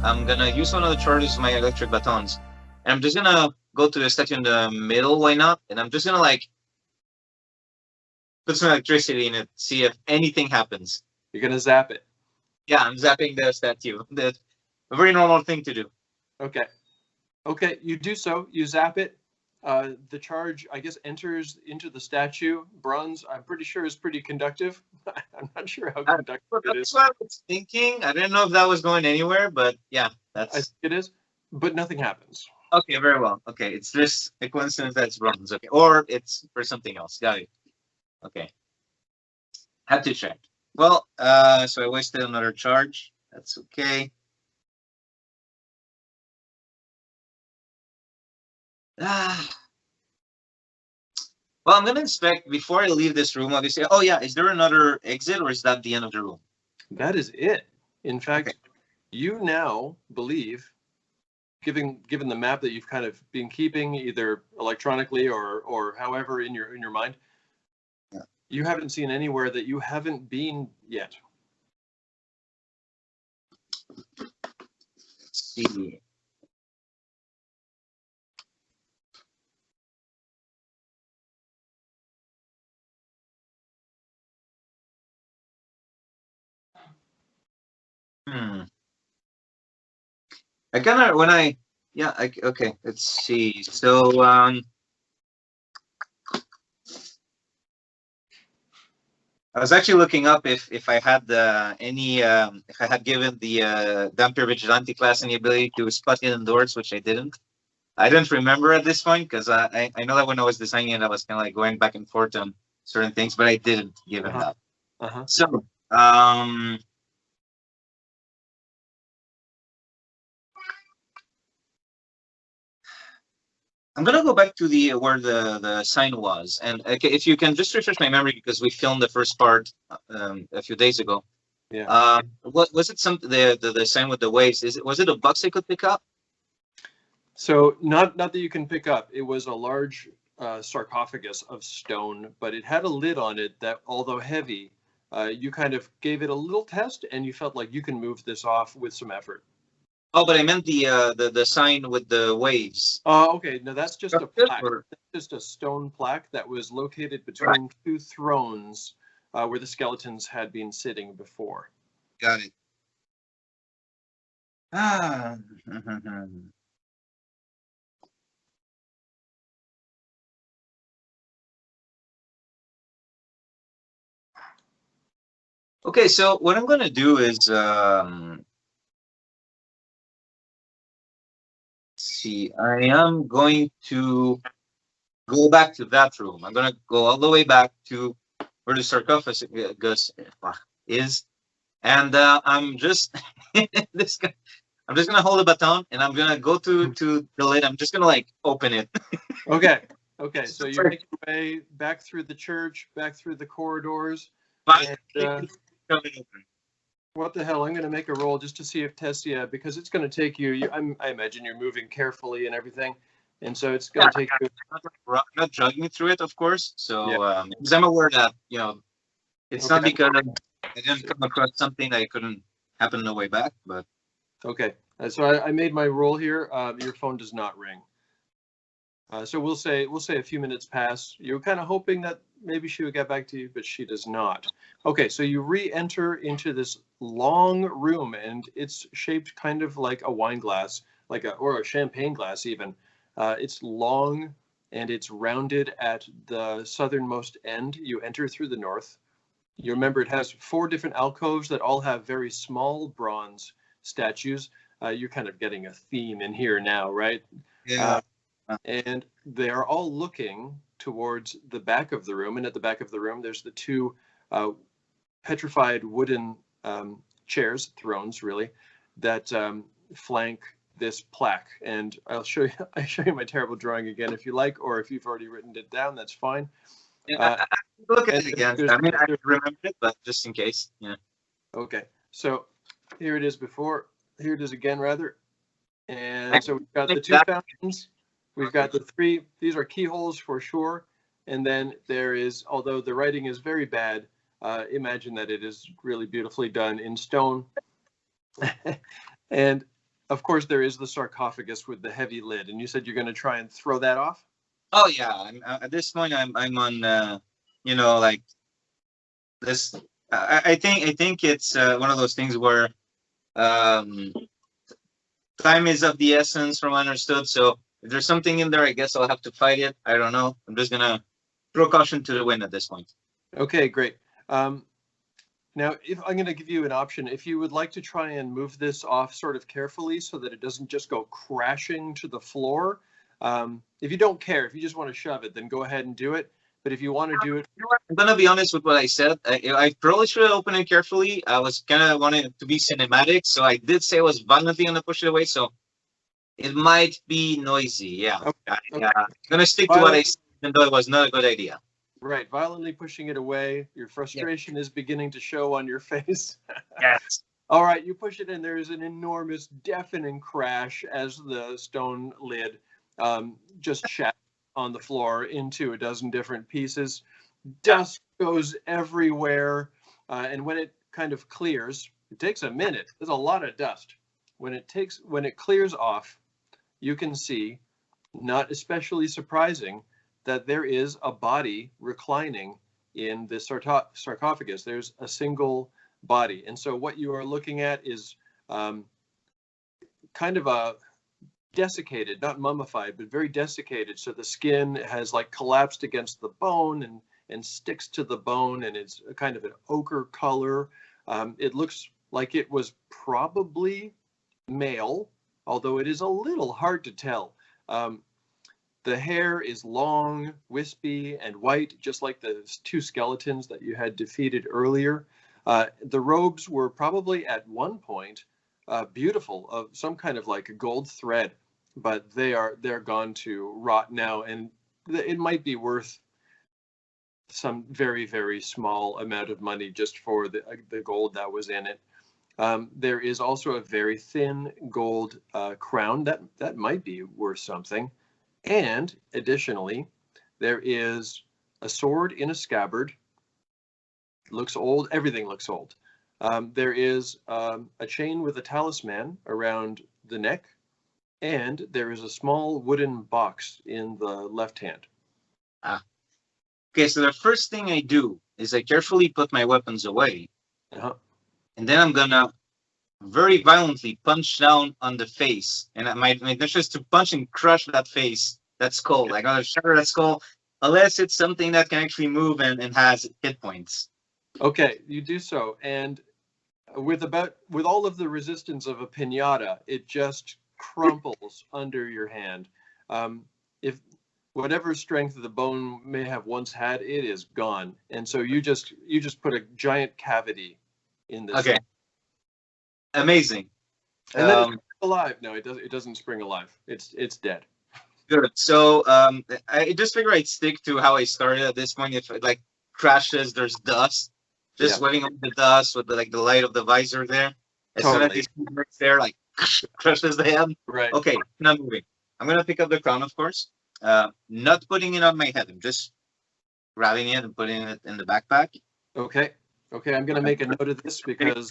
I'm gonna use one of the charges of my electric batons, and I'm just gonna go to the statue in the middle. Why not? And I'm just gonna like put some electricity in it, see if anything happens. You're gonna zap it. Yeah, I'm zapping the statue. That's a very normal thing to do. Okay. Okay, you do so. You zap it. The charge, I guess, enters into the statue. Bronze, I'm pretty sure, is pretty conductive. I'm not sure how conductive it is. That's what I was thinking. I didn't know if that was going anywhere, but yeah, I think it is, but nothing happens. okay. Very well. Okay, it's just a coincidence that it's bronze. Okay, or it's for something else. Got it. Okay, have to check. Well, so I wasted another charge. That's okay. Well, I'm gonna inspect before I leave this room. Obviously, oh yeah, is there another exit, or is that the end of the room? That is it. In fact, you now believe, given the map that you've kind of been keeping either electronically or however in your mind, yeah, you haven't seen anywhere that you haven't been yet. Let's see. I kinda when I yeah, okay, let's see. So I was actually looking up if I had any if I had given the Dampier Vigilante class any ability to spot hidden doors, which I didn't. I didn't remember at this point because I know that when I was designing it, I was kind of like going back and forth on certain things, but I didn't give him that. So I'm gonna go back to the where the sign was, and okay, if you can just refresh my memory because we filmed the first part a few days ago. Yeah. What was it? Some the sign with the waves? Was it a box I could pick up? So not that you can pick up. It was a large sarcophagus of stone, but it had a lid on it that, although heavy, you kind of gave it a little test, and you felt like you can move this off with some effort. Oh, but I meant the sign with the waves. Oh, okay. No, that's just a plaque. That's just a stone plaque that was located between two thrones where the skeletons had been sitting before. Got it. Ah. Okay, so what I'm gonna do is see, I am going to go back to that room. I'm gonna go all the way back to where the sarcophagus is, and I'm just this guy. I'm just gonna hold the baton, and I'm gonna go to the lid. I'm just gonna like open it. Okay. Okay. So you make your way back through the church, back through the corridors. And, what the hell? I'm going to make a roll just to see if Tessia, because it's going to take you. I imagine you're moving carefully and everything, and so it's going to take you. Not dragging me through it, of course. So because I'm aware that it's not because I didn't come across something that couldn't happen on the way back, but okay. So I made my roll here. Your phone does not ring. So we'll say a few minutes pass. You're kind of hoping that maybe she would get back to you, but she does not. Okay, so you re-enter into this long room, and it's shaped kind of like a wine glass, or a champagne glass even. It's long and it's rounded at the southernmost end. You enter through the north. You remember it has 4 different alcoves that all have very small bronze statues. You're kind of getting a theme in here now, right? Yeah. And they are all looking towards the back of the room. And at the back of the room, there's the 2 petrified wooden chairs, thrones really, that flank this plaque. And I'll show you my terrible drawing again if you like, or if you've already written it down, that's fine. Yeah, look at it again. I mean, I remember it, but just in case. Yeah. Okay. So here it is before. Here it is again, rather. And so we've got the 2 fountains. We've got the 3. These are keyholes for sure. And then there is, although the writing is very bad, imagine that it is really beautifully done in stone. And of course, there is the sarcophagus with the heavy lid, and you said you're going to try and throw that off? Oh yeah, at this point I'm on like this. I think it's one of those things where um, time is of the essence, from what I understood. So if there's something in there, I guess I'll have to fight it. I don't know. I'm just gonna throw caution to the wind at this point. Okay, great. Now, if I'm going to give you an option, if you would like to try and move this off sort of carefully so that it doesn't just go crashing to the floor, if you don't care, if you just want to shove it, then go ahead and do it. But if you want to do it, You know what? I'm gonna be honest with what I said. I probably should have opened it carefully. I was kind of wanting it to be cinematic, so I did say I was violently gonna push it away. So it might be noisy. Yeah, okay, okay. I'm gonna stick to what I said, even though it was not a good idea. Right, violently pushing it away. Your frustration is beginning to show on your face. Yes. All right, you push it in. There is an enormous, deafening crash as the stone lid just shatters on the floor into a dozen different pieces. Dust goes everywhere, and when it kind of clears, it takes a minute. There's a lot of dust. When it clears off, you can see, not especially surprising, that there is a body reclining in the sarcophagus. There's a single body. And so what you are looking at is kind of a desiccated, not mummified, but very desiccated. So the skin has like collapsed against the bone and sticks to the bone, and it's a kind of an ochre color. It looks like it was probably male, although it is a little hard to tell. The hair is long, wispy, and white, just like the two skeletons that you had defeated earlier. The robes were probably at one point beautiful, of some kind of like a gold thread, but they're gone to rot now, and it might be worth some very, very small amount of money just for the gold that was in it. There is also a very thin gold crown that might be worth something. And additionally, there is a sword in a scabbard. Looks old. Everything looks old. There is a chain with a talisman around the neck, and there is a small wooden box in the left hand. Okay, so the first thing I do is I carefully put my weapons away, and then I'm gonna very violently punch down on the face, and my intention is to punch and crush that face, that skull. I'm gonna shatter that skull, unless it's something that can actually move and has hit points. Okay, you do so, and with all of the resistance of a piñata, it just crumples under your hand. If whatever strength the bone may have once had, it is gone, and so you just put a giant cavity in this. Okay. Amazing. And then it's alive. No, it doesn't spring alive. It's dead. Good. So I just figure I'd stick to how I started at this point. If it like crashes, there's dust. Just waving over the dust with the light of the visor there. As soon as he's there, like crushes the head. Right. Okay, now moving. I'm gonna pick up the crown, of course. Not putting it on my head. I'm just grabbing it and putting it in the backpack. Okay. Okay. I'm gonna make a note of this because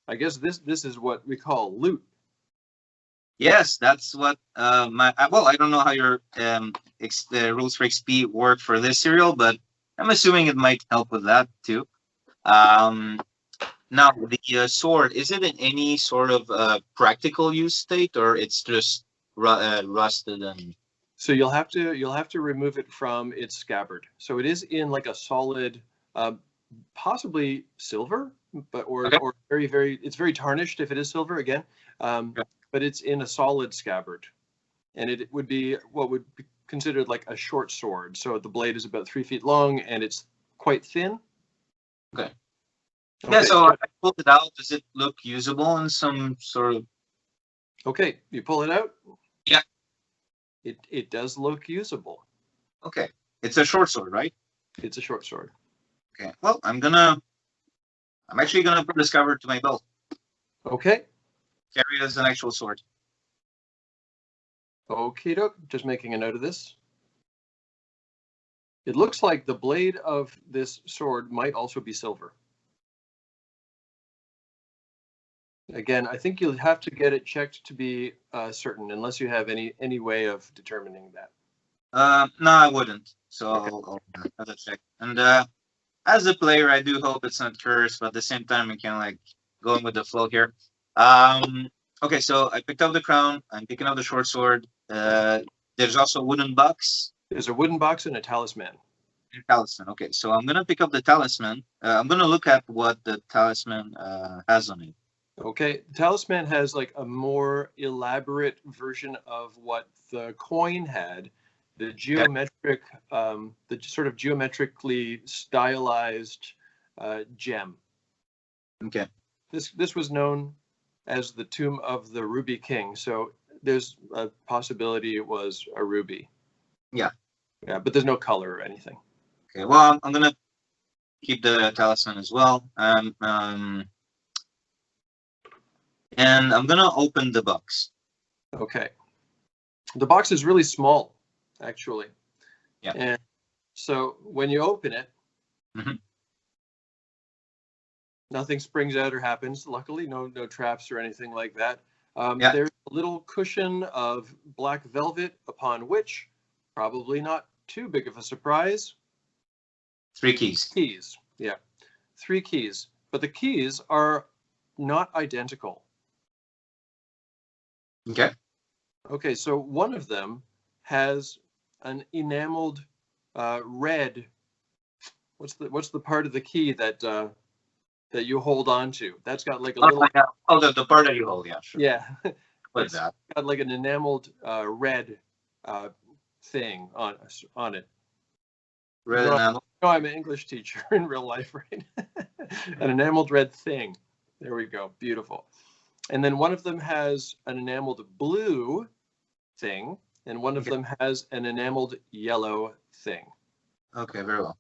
I guess this is what we call loot. Yes, that's what I don't know how your rules for XP work for this serial, but I'm assuming it might help with that too. Now the sword, is it in any sort of practical use state, or it's just rusted and? So you'll have to remove it from its scabbard. So it is in like a solid, possibly silver, but or very, very, it's very tarnished if it is silver again. But it's in a solid scabbard, and it would be what would be considered like a short sword. So the blade is about 3 feet long, and it's quite thin. Okay. Yeah, so I pulled it out. Does it look usable in some sort of? Okay, you pull it out. Yeah. It does look usable. Okay, it's a short sword, right? It's a short sword. Okay. Well, I'm actually gonna put the scabbard to my belt. Okay. Carry it as an actual sword. Okay, doke. Just making a note of this. It looks like the blade of this sword might also be silver. Again, I think you'll have to get it checked to be certain, unless you have any way of determining that. No, I wouldn't. So Okay. I'll have to check. And as a player, I do hope it's not cursed, but at the same time, I can like going with the flow here. Okay, so I picked up the crown. I'm picking up the short sword. There's also a wooden box. There's a wooden box and a talisman. Talisman. Okay, so I'm gonna pick up the talisman. I'm gonna look at what the talisman has on it. Okay, the talisman has like a more elaborate version of what the coin had. The geometric, the sort of geometrically stylized gem. Okay. This was known as the Tomb of the Ruby King. So there's a possibility it was a ruby. Yeah. Yeah, but there's no color or anything. Okay. Well, I'm gonna keep the talisman as well. And I'm gonna open the box. Okay. The box is really small, actually. Yeah. And so when you open it, nothing springs out or happens. Luckily, no traps or anything like that. There's a little cushion of black velvet upon which, probably not too big of a surprise, 3 keys. Keys. Yeah. 3 keys. But the keys are not identical. Okay. Okay, so one of them has an enameled red. What's the part of the key that that you hold on to? That's got like a little. Oh, the part that you hold. Yeah, sure. Yeah. What's that? Got like an enameled red thing on it. Red enamel. No, I'm an English teacher in real life, right? An enameled red thing. There we go. Beautiful. And then one of them has an enameled blue thing, and one of them has an enameled yellow thing. Okay, very well.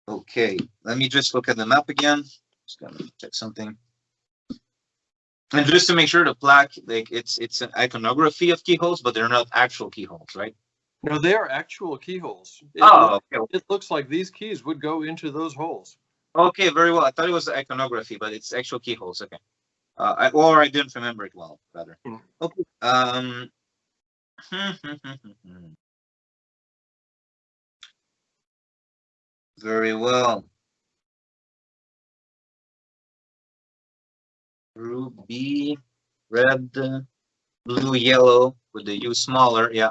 Okay, let me just look at the map again. Just gonna check something. And just to make sure the plaque, like it's an iconography of keyholes, but they're not actual keyholes, right? No, they are actual keyholes. It looks like these keys would go into those holes. Okay, very well. I thought it was iconography, but it's actual keyholes. Okay. Or I didn't remember it well, rather. Okay. Very well. Ruby, red, blue, yellow with the U smaller. Yeah.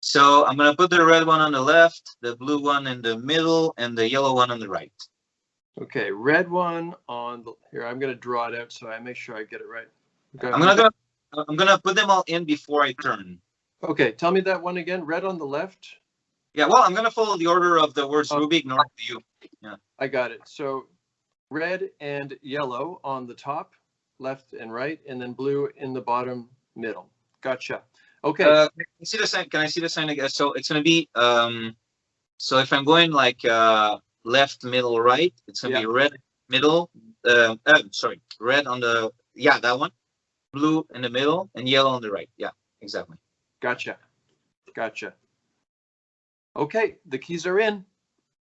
So I'm gonna put the red one on the left, the blue one in the middle, and the yellow one on the right. Okay, red one on the here. I'm gonna draw it out so I make sure I get it right. I'm gonna put them all in before I turn. Okay, tell me that one again. Red on the left. Yeah, well, I'm gonna follow the order of the words Ruby, ignore the U. Yeah. I got it. So red and yellow on the top, left and right, and then blue in the bottom middle. Gotcha. Okay. Can I see the sign? Can I see the sign again? So it's gonna be so if I'm going like left, middle, right, it's gonna be red middle. Sorry, red on the that one, blue in the middle, and yellow on the right. Yeah, exactly. Gotcha. Okay, the keys are in.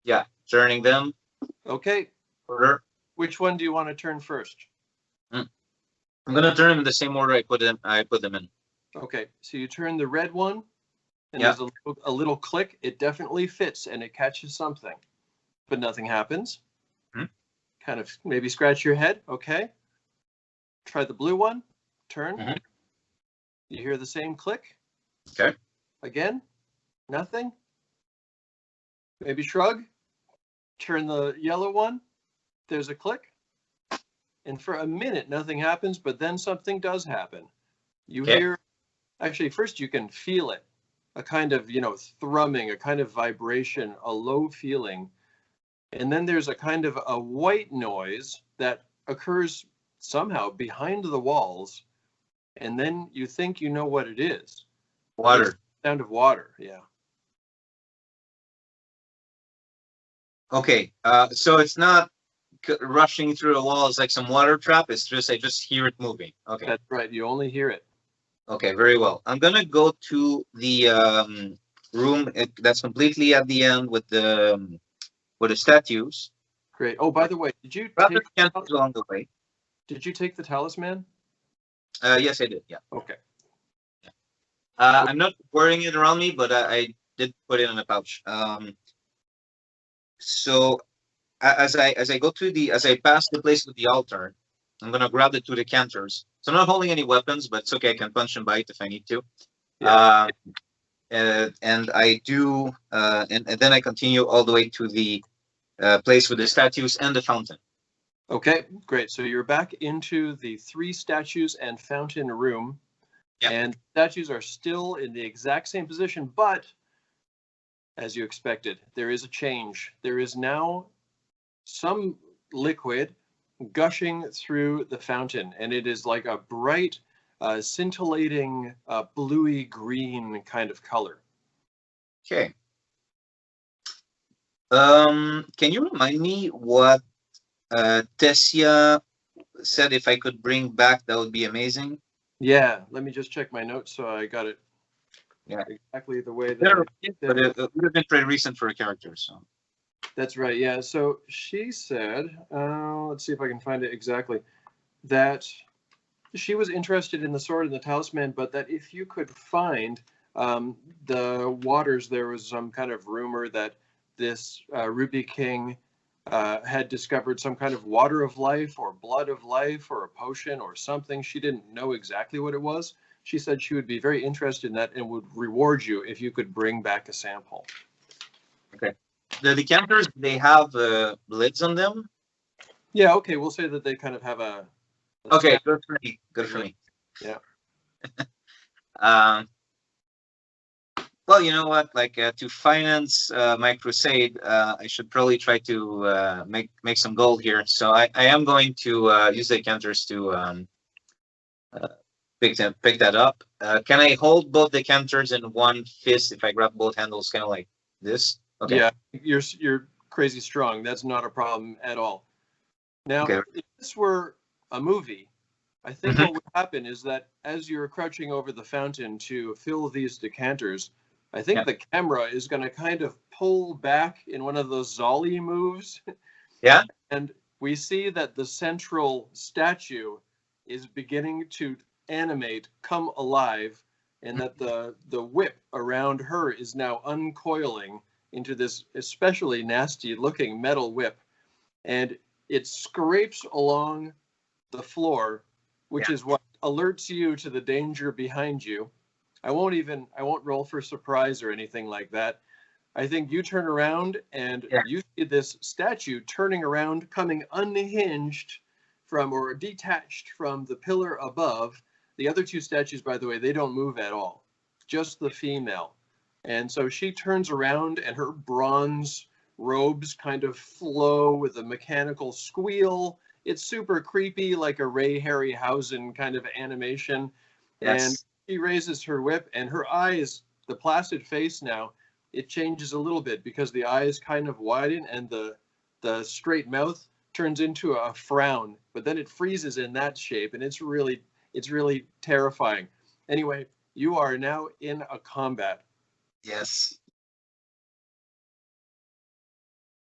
Yeah, turning them. Okay. Order. Which one do you want to turn first? I'm gonna turn them in the same order I put them in. Okay, so you turn the red one, and there's a little click. It definitely fits, and it catches something, but nothing happens. Kind of maybe scratch your head. Okay. Try the blue one. Turn. You hear the same click. Okay. Again, nothing. Maybe shrug. Turn the yellow one. There's a click. And for a minute, nothing happens, but then something does happen. You hear, actually, first you can feel it. A kind of, thrumming, a kind of vibration, a low feeling. And then there's a kind of a white noise that occurs somehow behind the walls. And then you think you know what it is. Water. It's the sound of water, yeah. Okay, so it's not rushing through the walls like some water trap. It's just I just hear it moving. Okay, that's right. You only hear it. Okay, very well. I'm gonna go to the room that's completely at the end with the statues. Great. Oh, by the way, did you take along the way? Did you take the talisman? Yes, I did. Yeah. Okay. I'm not wearing it around me, but I did put it in a pouch. So as I go to as I pass the place with the altar, I'm gonna grab the two decanters. So I'm not holding any weapons, but it's okay. I can punch and bite if I need to. Yeah. And I do, and then I continue all the way to the place with the statues and the fountain. Okay, great. So you're back into the 3 statues and fountain room. Yeah. And statues are still in the exact same position, but as you expected, there is a change. There is now some liquid gushing through the fountain, and it is like a bright, scintillating, bluey green kind of color. Okay. Can you remind me what Tessia said if I could bring back? That would be amazing. Yeah, let me just check my notes so I got it. Yeah, exactly the way that. But it would have been pretty recent for a character, so. That's right. Yeah. So she said, let's see if I can find it exactly, that she was interested in the sword and the talisman, but that if you could find the waters, there was some kind of rumor that this Ruby King had discovered some kind of water of life or blood of life or a potion or something. She didn't know exactly what it was. She said she would be very interested in that and would reward you if you could bring back a sample. Okay. The decanters, they have lids on them? Yeah, okay. We'll say that they kind of have a okay, good for me. Good for me. Yeah. Well, you know what? Like to finance my crusade, I should probably try to make some gold here. So I am going to use the decanters to pick that up. Can I hold both decanters in one fist if I grab both handles, kind of like this? Okay. Yeah, you're crazy strong. That's not a problem at all. Now, okay. if this were a movie, I think what would happen is that as you're crouching over the fountain to fill these decanters, I think the camera is going to kind of pull back in one of those Zolly moves. Yeah. And we see that the central statue is beginning to animate, come alive, and that the whip around her is now uncoiling into this especially nasty looking metal whip. And it scrapes along the floor, which is what alerts you to the danger behind you. I won't roll for surprise or anything like that. I think you turn around and you see this statue turning around, coming unhinged from or detached from the pillar above. The other 2 statues, by the way, they don't move at all, just the female. And so she turns around and her bronze robes kind of flow with a mechanical squeal. It's super creepy, like a Ray Harryhausen kind of animation. Yes. And she raises her whip, and her eyes, the placid face now, it changes a little bit because the eyes kind of widen and the straight mouth turns into a frown, but then it freezes in that shape, and it's really terrifying. Anyway, you are now in a combat. Yes.